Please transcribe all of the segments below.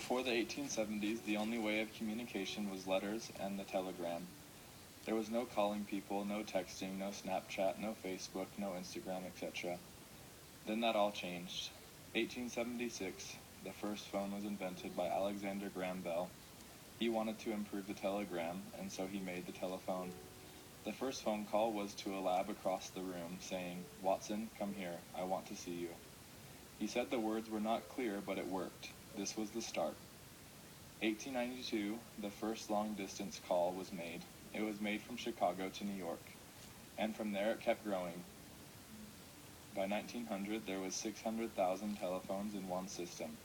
Before the 1870s, the only way of communication was letters and the telegram. There was no calling people, no texting, no Snapchat, no Facebook, no Instagram, etc. Then that all changed. 1876, the first phone was invented by Alexander Graham Bell. He wanted to improve the telegram, and so he made the telephone. The first phone call was to a lab across the room, saying, "Watson, come here, I want to see you." He said the words were not clear, but it worked. This was the start. 1892, the first long-distance call was made. It was made from Chicago to New York, and from there it kept growing. By 1900, there was 600,000 telephones in one system.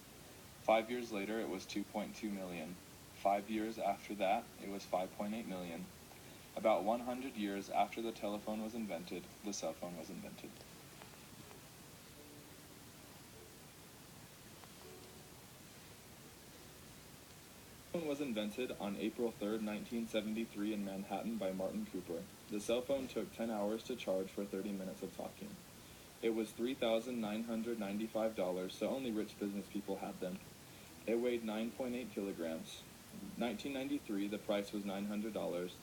5 years later, it was 2.2 million. 5 years after that, it was 5.8 million. About 100 years after the telephone was invented, the cell phone was invented. The cell phone was invented on April 3, 1973 in Manhattan by Martin Cooper. The cell phone took 10 hours to charge for 30 minutes of talking. It was $3,995, so only rich business people had them. It weighed 9.8 kilograms. 1993, the price was $900.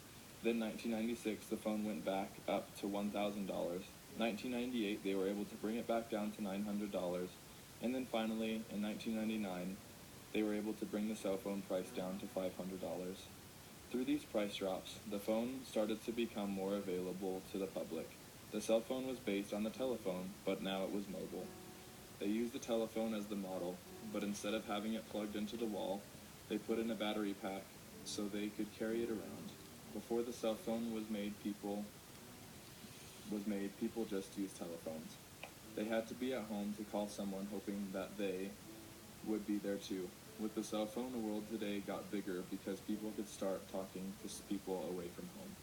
Then 1996, the phone went back up to $1,000. 1998, they were able to bring it back down to $900. And then finally, in 1999, they were able to bring the cell phone price down to $500. Through these price drops, the phone started to become more available to the public. The cell phone was based on the telephone, but now it was mobile. They used the telephone as the model, but instead of having it plugged into the wall, they put in a battery pack so they could carry it around. Before the cell phone was made, people just used telephones. They had to be at home to call someone hoping that they would be there too. With the cell phone, the world today got bigger because people could start talking to people away from home.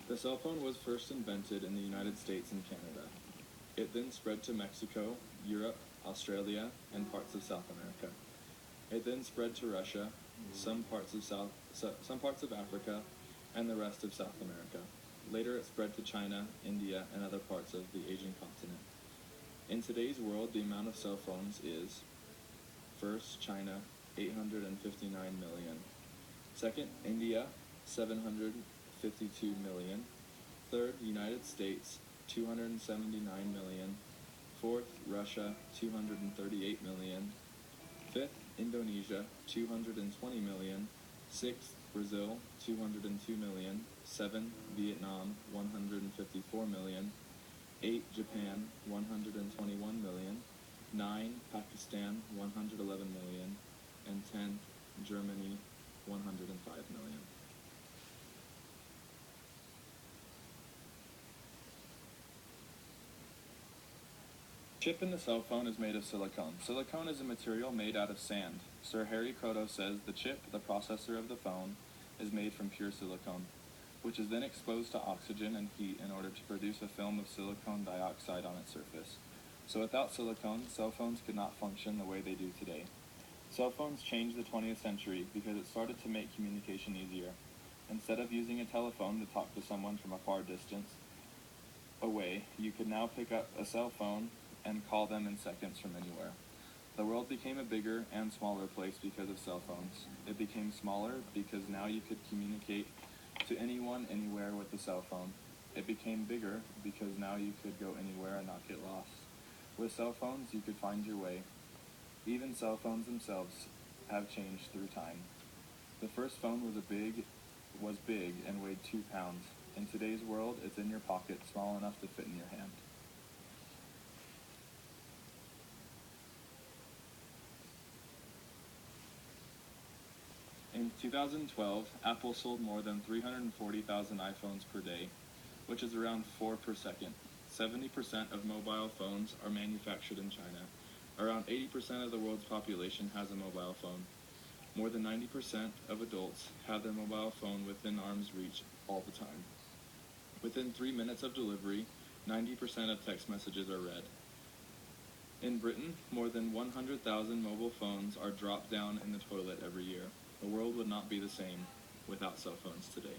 The cell phone was first invented in the United States and Canada. It then spread to Mexico, Europe, Australia, and parts of South America. It then spread to Russia, some parts of Africa, and the rest of South America. Later it spread to China, India, and other parts of the Asian continent. In today's world, the amount of cell phones is: first, China, 859 million. Second, India, 752 million. Third, United States, 279 million. Fourth, Russia, 238 million. Fifth, Indonesia, 220 million. Sixth, Brazil, 202 million. 7, Vietnam, 154 million. 8, Japan, 121 million. 9, Pakistan, 111 million. And 10, Germany, 105 million. The chip in the cell phone is made of silicone. Silicone is a material made out of sand. Sir Harry Kroto says the chip, the processor of the phone, is made from pure silicone, which is then exposed to oxygen and heat in order to produce a film of silicon dioxide on its surface. So without silicone, cell phones could not function the way they do today. Cell phones changed the 20th century because it started to make communication easier. Instead of using a telephone to talk to someone from a far distance away, you could now pick up a cell phone and call them in seconds from anywhere. The world became a bigger and smaller place because of cell phones. It became smaller because now you could communicate to anyone, anywhere with a cell phone. It became bigger because now you could go anywhere and not get lost. With cell phones, you could find your way. Even cell phones themselves have changed through time. The first phone was big and weighed 2 pounds. In today's world, it's in your pocket, small enough to fit in your hand. In 2012, Apple sold more than 340,000 iPhones per day, which is around 4 per second. 70% of mobile phones are manufactured in China. Around 80% of the world's population has a mobile phone. More than 90% of adults have their mobile phone within arm's reach all the time. Within 3 minutes of delivery, 90% of text messages are read. In Britain, more than 100,000 mobile phones are dropped down in the toilet every year. The world would not be the same without cell phones today.